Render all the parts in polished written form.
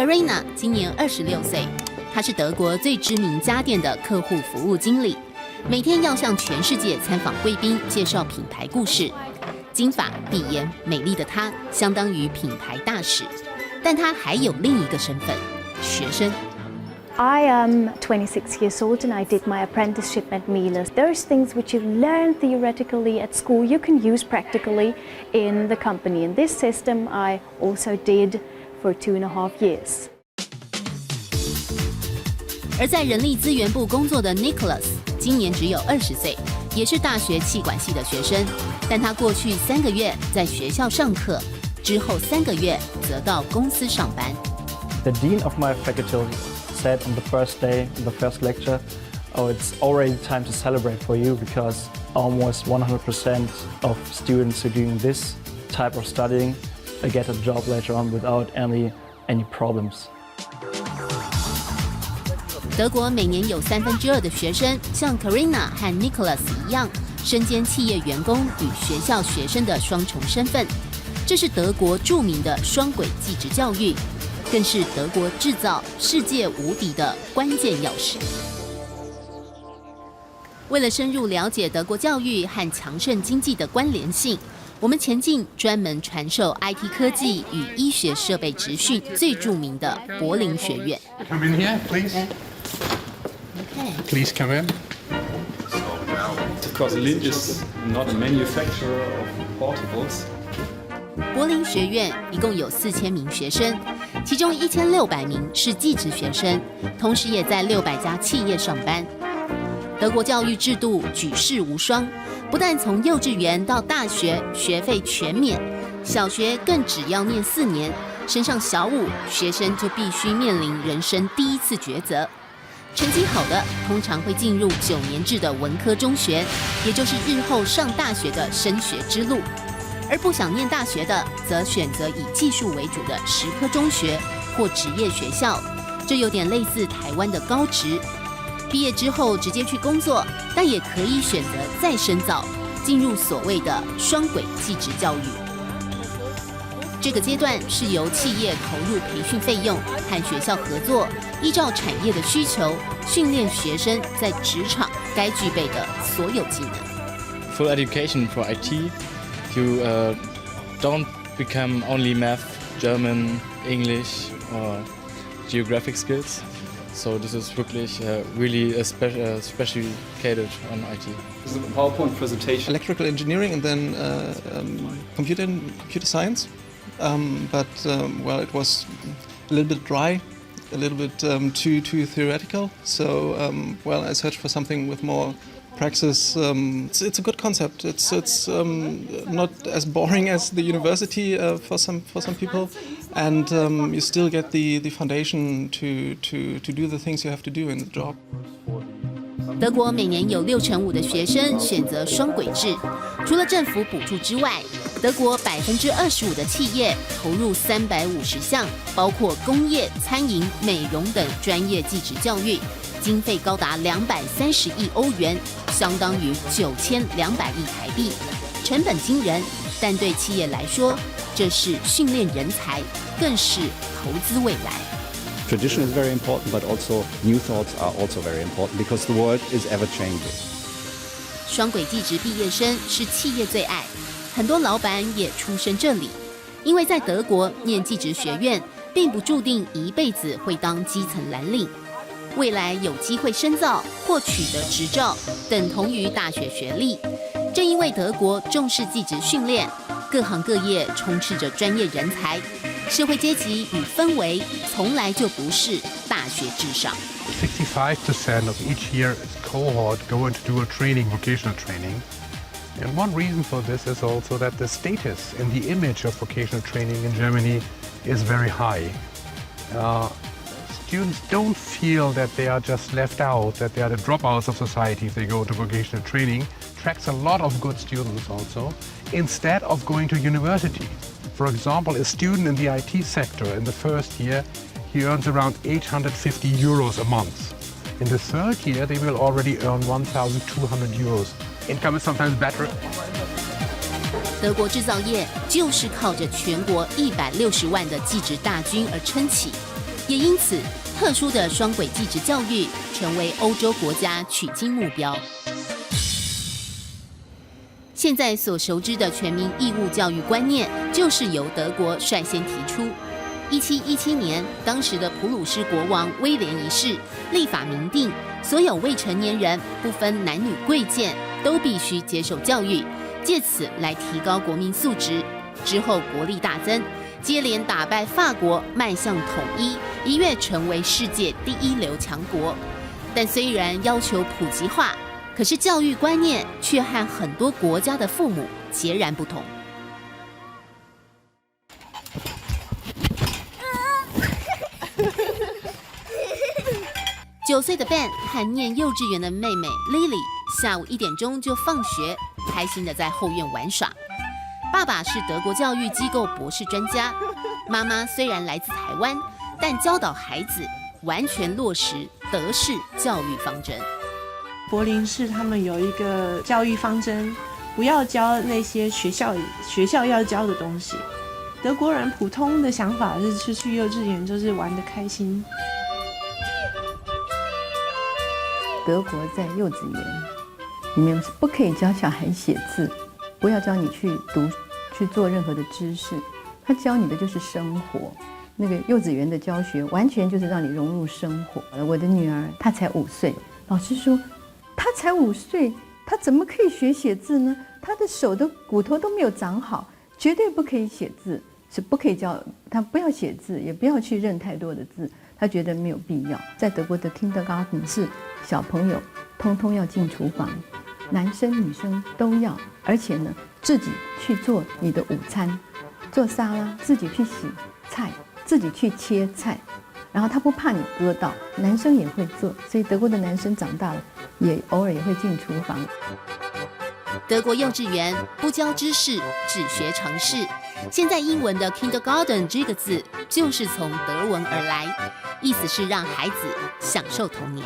Karina 今年26岁，她是德国最知名家电的客户服务经理，每天要向全世界参访贵宾介绍品牌故事。金发碧眼美丽的她，相当于品牌大使。但她还有另一个身份——学生。I am 26 years old and I did my apprenticeship at Miele. Those things which you learn theoretically at school, you can use practically in the company. And this system I also did for 2.5 years. 而在人力资源部工作的 Nicholas 今年只有20岁，也是大学企管系的学生。但他过去3个月在学校上课，之后3个月则到公司上班。The dean of my faculty said on the first day, in the first lecture, "Oh, it's already time to celebrate for you because almost 100% of students who are doing this type of studying get a job later on without any problems." 德国每年有2/3的学生像 Karina 和 Nicholas 一样，身兼企业员工与学校学生的双重身份。这是德国著名的双轨技职教育，更是德国制造世界无敌的关键钥匙。为了深入了解德国教育和强盛经济的关联性，我们前进专门传授 IT 科技与医学设备职训最著名的柏林学院。Come in here, please. Please come in. Of course, Lin is not a manufacturer of portables. 柏林学院一共有4000名学生，其中1600名是技职学生，同时也在600家企业上班。德国教育制度举世无双，不但从幼稚园到大学学费全免，小学更只要念4年，升上小5，学生就必须面临人生第一次抉择。成绩好的通常会进入9年制的文科中学，也就是日后上大学的升学之路。而不想念大学的，则选择以技术为主的10科中学或职业学校，这有点类似台湾的高职。毕业之后直接去工作，但也可以选择再深造，进入所谓的双轨技职教育。这个阶段是由企业投入培训费用，和学校合作，依照产业的需求，训练学生在职场该具备的所有技能。Full education for IT. You don't become only math, German, English, or geographic skills. So this is wirklich really specially catered on IT. This is a PowerPoint presentation. Electrical engineering and then computer science. But it was a little bit dry, a little bit too theoretical. So I searched for something with more praxis. It's a good concept. It's not as boring as the university for some people, and you still get the foundation to do the things you have to do in the job. 德国每年有65%的学生选择双轨制，除了政府补助之外，德国25%的企业投入350项，包括工业、餐饮、美容等专业技职教育，经费高达230亿欧元，相当于9200亿台币，成本惊人。但对企业来说，这是训练人才，更是投资未来。Tradition is very important, but also new thoughts are also very important because the world is ever changing. 双轨技职毕业生是企业最爱，很多老板也出身这里。因为在德国念技职学院，并不注定一辈子会当基层蓝领，未来有机会深造或取得执照，等同于大学学历。正因为德国重视技职训练，各行各业充斥着专业人才。社会阶级与氛围从来就不是大学至上。65% of each year cohort go into dual training, vocational training. And one reason for this is also that the status and the image of vocational training in Germany is very high. Students don't feel that they are just left out, that they are the dropouts of society if they go to vocational training. Attracts a lot of good students also, instead of going to university. For example, a student in the IT sector in the first year, he earns around 850 euros a month. In the third year, they will already earn 1,200 euros. Income is sometimes better. 德国制造业就是靠着全国160万的技职大军而撑起。也因此，特殊的双轨继职教育成为欧洲国家取经目标。现在所熟知的全民义务教育观念，就是由德国率先提出。1717年，当时的普鲁士国王威廉一世立法明定，所有未成年人不分男女贵贱，都必须接受教育，借此来提高国民素质。之后国力大增，接连打败法国，迈向统一，一跃成为世界第一流强国。但虽然要求普及化，可是教育观念却和很多国家的父母截然不同。9岁的 Ben 和念幼稚园的妹妹 Lily 下午1点钟就放学，开心的在后院玩耍。爸爸是德国教育机构博士专家，妈妈虽然来自台湾，但教导孩子完全落实德式教育方针。柏林市他们有一个教育方针，不要教那些学校要教的东西。德国人普通的想法是去幼稚园就是玩得开心。德国在幼稚园里面是不可以教小孩写字，不要教你去读去做任何的知识，他教你的就是生活。那个幼稚园的教学完全就是让你融入生活。我的女儿她才5岁，老师说她才5岁，她怎么可以学写字呢？她的手的骨头都没有长好，绝对不可以写字，是不可以教她不要写字，也不要去认太多的字，她觉得没有必要。在德国的 Kindergarten 是小朋友通通要进厨房，男生女生都要，而且呢自己去做你的午餐，做沙拉，自己去洗菜，自己去切菜，然后他不怕你割到，男生也会做，所以德国的男生长大了也偶尔也会进厨房。德国幼稚园不教知识，只学常识。现在英文的 Kindergarten 这个字就是从德文而来，意思是让孩子享受童年。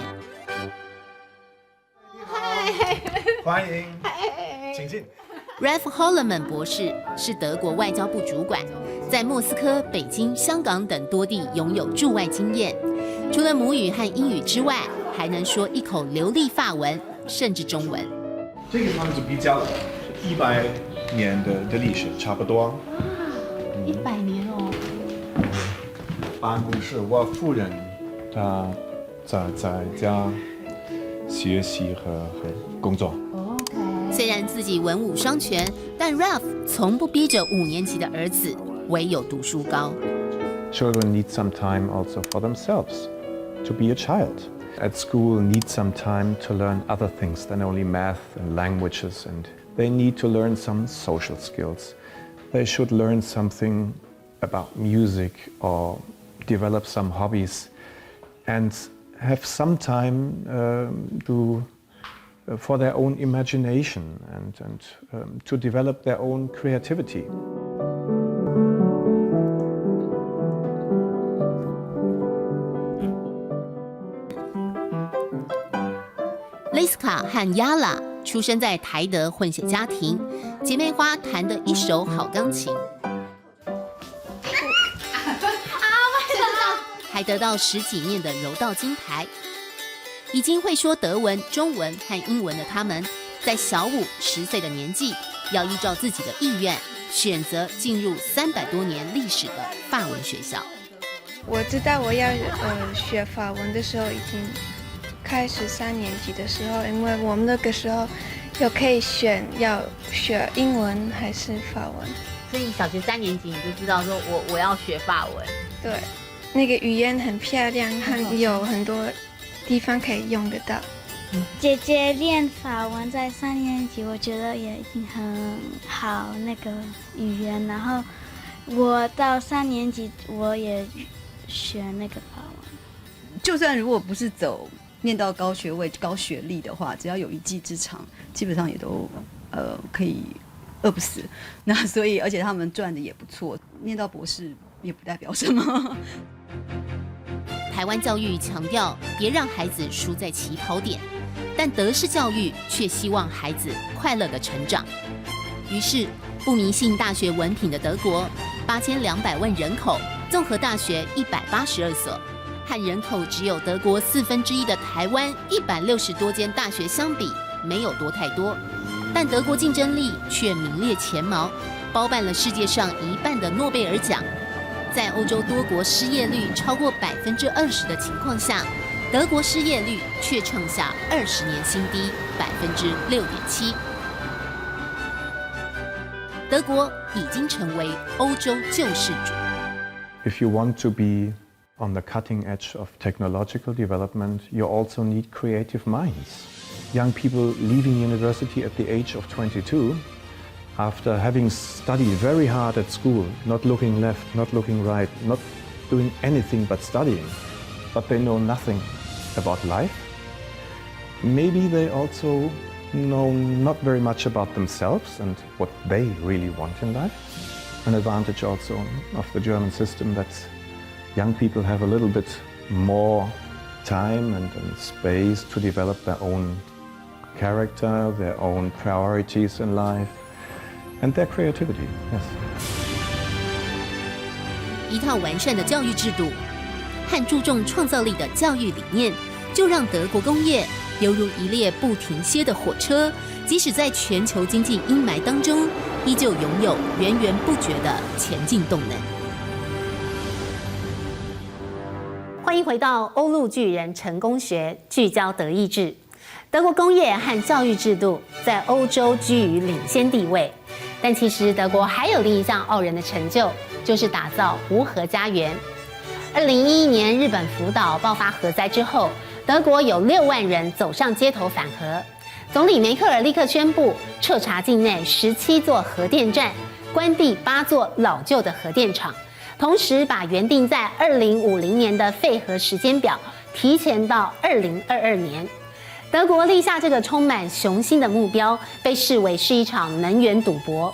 欢迎，请进。Ralph Holleman 博士是德国外交部主管，在莫斯科、北京、香港等多地拥有驻外经验。除了母语和英语之外，还能说一口流利法文，甚至中文。这个房子比较100年的历史，差不多。100年哦。办公室，我夫人她在家学习和工作。虽然自己文武双全，但 Ralph 从不逼着5年级的儿子唯有读书高。Children need some time also for themselves to be a child. At school, need some time to learn other things than only math and languages, and they need to learn some social skills. They should learn something about music or develop some hobbies, and have some time for their own imagination and to develop their own creativity. Liska 和 Yala 出生在台德混血家庭，姐妹花弹得一手好钢琴，还得到10几面的柔道金牌。已经会说德文、中文和英文的他们，在小5、10岁的年纪，要依照自己的意愿，选择进入300多年历史的法文学校。我知道我要学法文的时候，已经开始3年级的时候，因为我们那个时候有可以选要学英文还是法文。所以小学3年级你就知道说我要学法文。对，那个语言很漂亮，有很多地方可以用得到。姐姐练法文在3年级，我觉得也已经很好那个语言。然后我到3年级，我也学那个法文。就算如果不是念到高学位、高学历的话，只要有一技之长，基本上也都可以饿不死。那所以，而且他们赚的也不错，念到博士也不代表什么。台湾教育强调别让孩子输在起跑点，但德式教育却希望孩子快乐的成长。于是，不迷信大学文凭的德国，8200万人口综合大学182所，和人口只有德国1/4的台湾160多间大学相比，没有多太多。但德国竞争力却名列前茅，包办了世界上1半的诺贝尔奖。在欧洲多国失业率超过20%的情况下，德国失业率却创下20年新低6.7%。德国已经成为欧洲救世主。If you want to be on the cutting edge of technological development, you also need creative minds. Young people leaving university at the age of 22, after having studied very hard at school, not looking left, not looking right, not doing anything but studying, but they know nothing about life. Maybe they also know not very much about themselves and what they really want in life. An advantage also of the German system that young people have a little bit more time and space to develop their own character, their own priorities in life, and their creativity, yes. 一套完善的教育制度和注重创造力的教育理念，就让德国工业犹如一列不停歇的火车，即使在全球经济阴霾当中，依旧拥有源源不绝的前进动能。欢迎回到欧陆巨人成功学，聚焦德意志。德国工业和教育制度在欧洲居于领先地位，但其实德国还有另一项傲人的成就，就是打造无核家园。2011年日本福岛爆发核灾之后，德国有6万人走上街头反核，总理梅克尔立刻宣布彻查境内17座核电站，关闭8座老旧的核电厂，同时把原定在2050年的废核时间表提前到2022年。德国立下这个充满雄心的目标，被视为是一场能源赌博。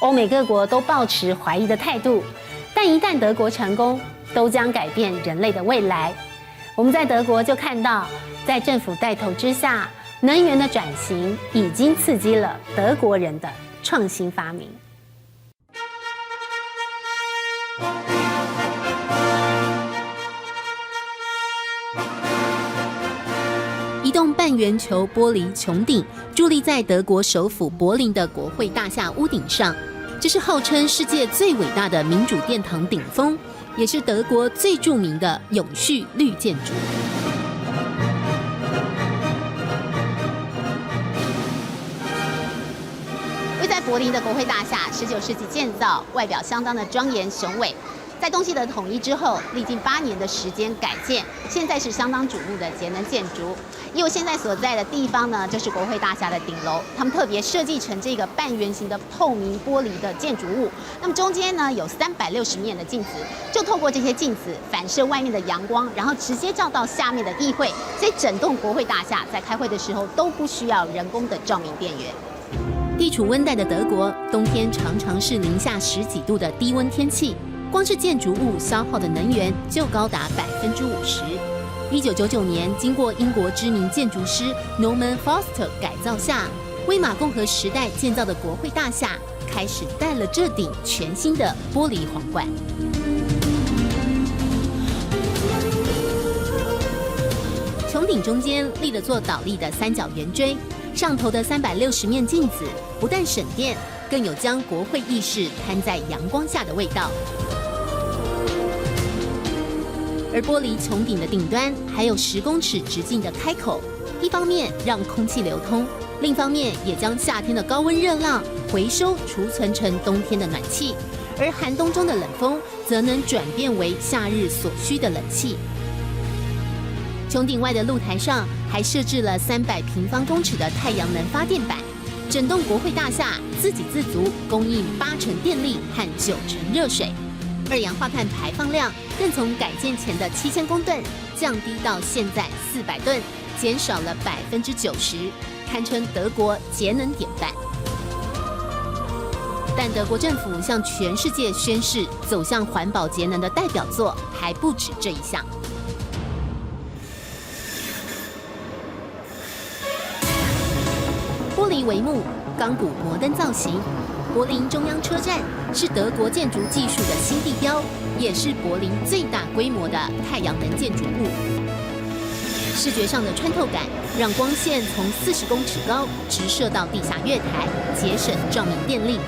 欧美各国都抱持怀疑的态度，但一旦德国成功，都将改变人类的未来。我们在德国就看到，在政府带头之下，能源的转型已经刺激了德国人的创新发明。一栋半圆球玻璃穹顶伫立在德国首府柏林的国会大厦屋顶上，这是号称世界最伟大的民主殿堂顶峰，也是德国最著名的永续绿建筑。位在柏林的国会大厦，19世纪建造，外表相当的庄严雄伟。在东西德统一之后，历经8年的时间改建，现在是相当瞩目的节能建筑。以我现在所在的地方呢，就是国会大厦的顶楼，他们特别设计成这个半圆形的透明玻璃的建筑物。那么中间呢有360面的镜子，就透过这些镜子反射外面的阳光，然后直接照到下面的议会。所以整栋国会大厦在开会的时候都不需要人工的照明电源。地处温带的德国，冬天常常是零下10几度的低温天气。光是建筑物消耗的能源就高达50%。1999年，经过英国知名建筑师 Norman Foster 改造下，威玛共和时代建造的国会大厦开始戴了这顶全新的玻璃皇冠。穹顶中间立了座倒立的三角圆锥，上头的360面镜子不但省电，更有将国会议事摊在阳光下的味道。而玻璃穹顶的顶端还有10公尺直径的开口，一方面让空气流通，另一方面也将夏天的高温热浪回收储存成冬天的暖气，而寒冬中的冷风则能转变为夏日所需的冷气。穹顶外的露台上还设置了300平方公尺的太阳能发电板，整栋国会大厦自给自足，供应80%电力和90%热水。二氧化碳排放量更从改建前的7000公吨降低到现在400吨，减少了90%，堪称德国节能典范。但德国政府向全世界宣示走向环保节能的代表作还不止这一项。玻璃帷幕、钢骨摩登造型，柏林中央车站是德国建筑技术的新地标，也是柏林最大规模的太阳能建筑物。视觉上的穿透感，让光线从40公尺高直射到地下月台，节省照明电力。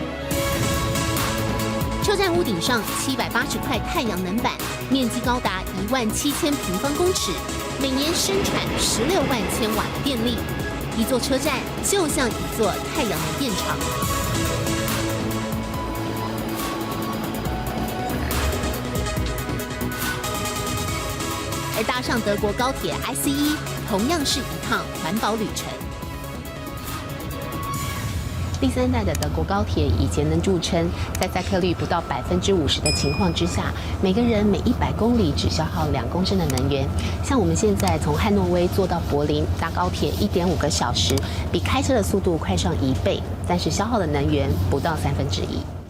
车站屋顶上780块太阳能板，面积高达17000平方公尺，每年生产16万千瓦的电力。一座车站就像一座太阳能电厂。而搭上德国高铁 ICE， 同样是一趟环保旅程。第3代的德国高铁以节能著称，在载客率不到50%的情况之下，每个人每100公里只消耗2公升的能源。像我们现在从汉诺威坐到柏林，搭高铁1.5个小时，比开车的速度快上1倍，但是消耗的能源不到1/3。